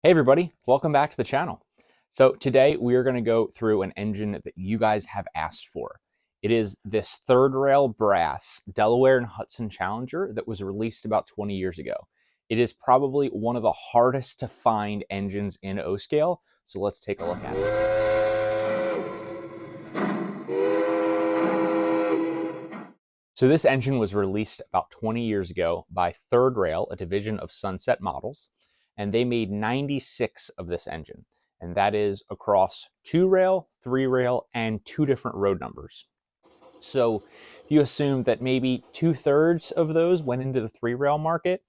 Hey everybody, welcome back to the channel. So today we are going to go through an engine that you guys have asked for. It is this third rail brass Delaware and Hudson Challenger that was released about 20 years ago. It is probably one of the hardest to find engines in O-scale, so let's take a look at it. So this engine was released about 20 years ago by Third Rail, a division of Sunset Models, and they made 96 of this engine, and that is across 2-rail, 3-rail, and 2 different road numbers. So if you assume that maybe 2/3 of those went into the 3-rail market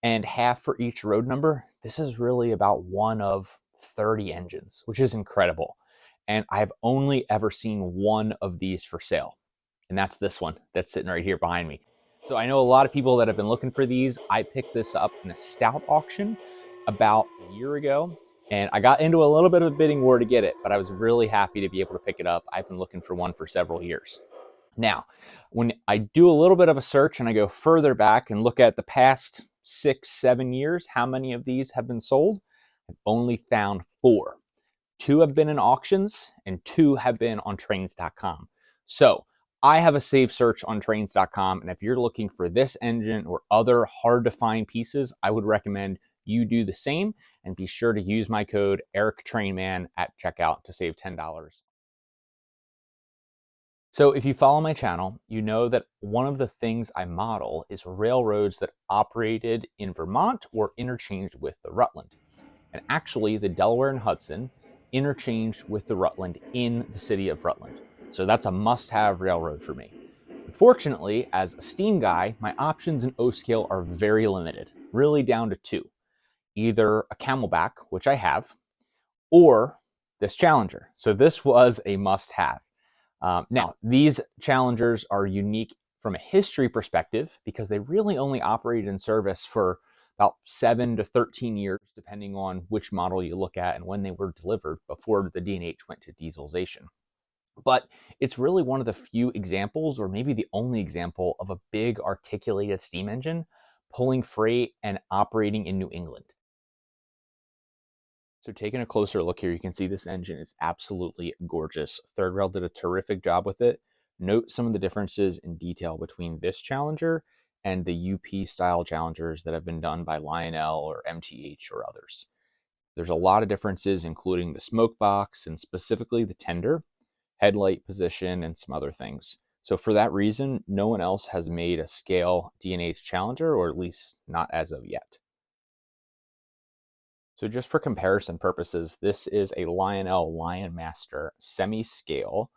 and half for each road number, this is really about one of 30 engines, which is incredible. And I've only ever seen one of these for sale, and that's this one that's sitting right here behind me. So I know a lot of people that have been looking for these. I picked this up in a stout auction about a year ago, and I got into a little bit of a bidding war to get it, but I was really happy to be able to pick it up. I've been looking for one for several years. Now, when I do a little bit of a search and I go further back and look at the past 6-7 years, how many of these have been sold, I've only found 4. 2 have been in auctions and 2 have been on trains.com. So I have a saved search on trains.com, and if you're looking for this engine or other hard to find pieces, I would recommend you do the same, and be sure to use my code EricTrainman at checkout to save $10. So if you follow my channel, you know that one of the things I model is railroads that operated in Vermont or interchanged with the Rutland. And actually, the Delaware and Hudson interchanged with the Rutland in the city of Rutland. So that's a must-have railroad for me. Unfortunately, as a steam guy, my options in O-scale are very limited, really down to 2. Either a Camelback, which I have, or this Challenger. So this was a must-have. Now, these Challengers are unique from a history perspective because they really only operated in service for about 7 to 13 years, depending on which model you look at and when they were delivered before the D&H went to dieselization. But it's really one of the few examples, or maybe the only example, of a big articulated steam engine pulling freight and operating in New England. So taking a closer look here, you can see this engine is absolutely gorgeous. Third Rail did a terrific job with it. Note some of the differences in detail between this Challenger and the UP style Challengers that have been done by Lionel or MTH or others. There's a lot of differences, including the smoke box and specifically the tender, headlight position, and some other things. So for that reason, no one else has made a scale D&H Challenger, or at least not as of yet. So just for comparison purposes, this is a Lionel Lionmaster semi-scale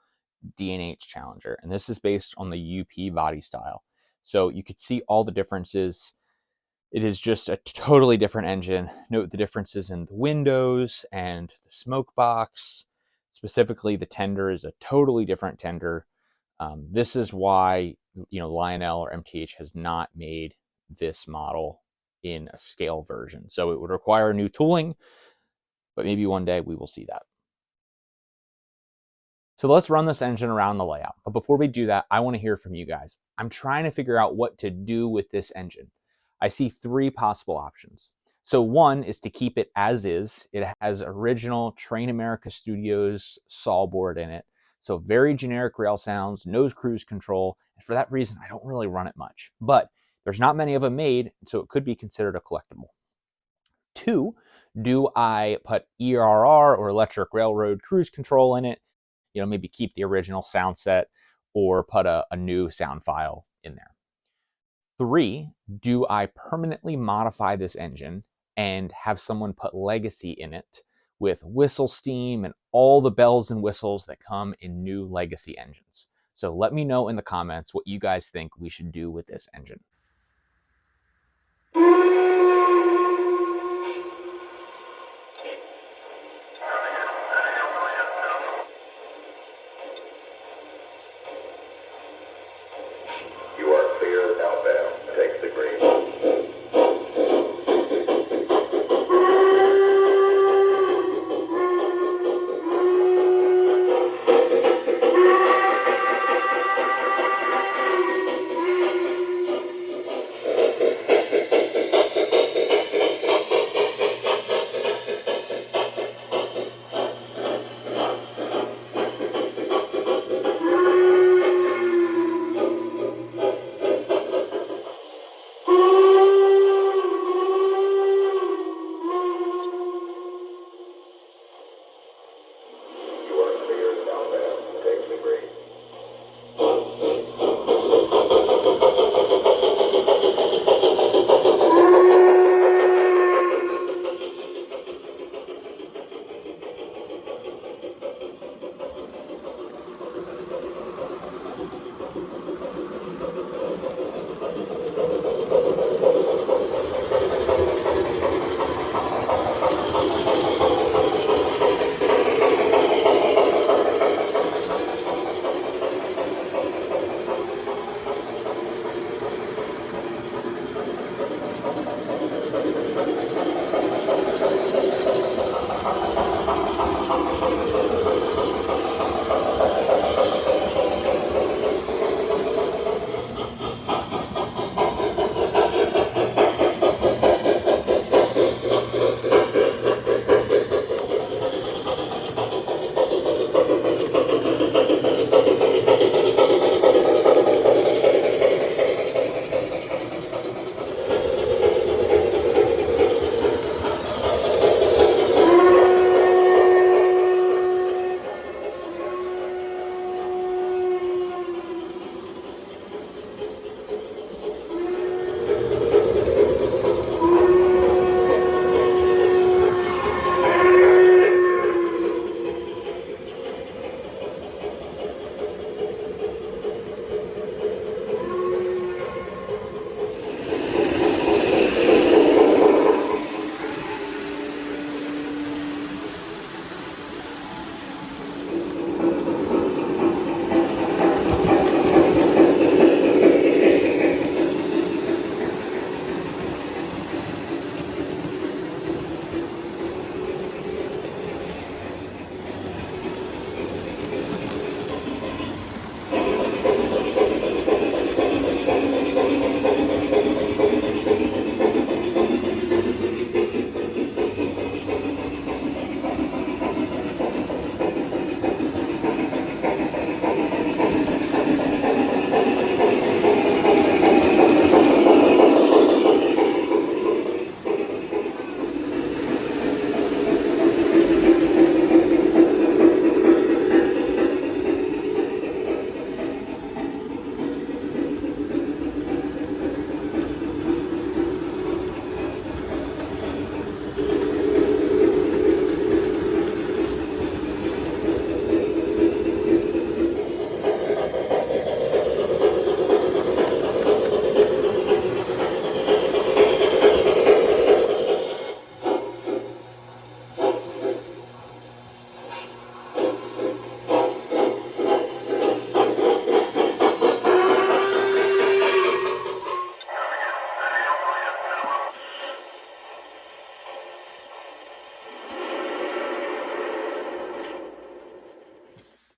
D&H Challenger, and this is based on the UP body style. So you could see all the differences. It is just a totally different engine. Note the differences in the windows and the smoke box. Specifically, the tender is a totally different tender. This is why Lionel or MTH has not made this model in a scale version. So it would require new tooling, but maybe one day we will see that. So let's run this engine around the layout. But before we do that, I want to hear from you guys. I'm trying to figure out what to do with this engine. I see 3 possible options. So one is to keep it as is. It has original Train America Studios saw board in it. So very generic rail sounds, no cruise control. And for that reason, I don't really run it much. But there's not many of them made, so it could be considered a collectible. 2, do I put ERR or electric railroad cruise control in it? Maybe keep the original sound set or put a new sound file in there. 3, do I permanently modify this engine and have someone put legacy in it with whistle steam and all the bells and whistles that come in new legacy engines? So let me know in the comments what you guys think we should do with this engine.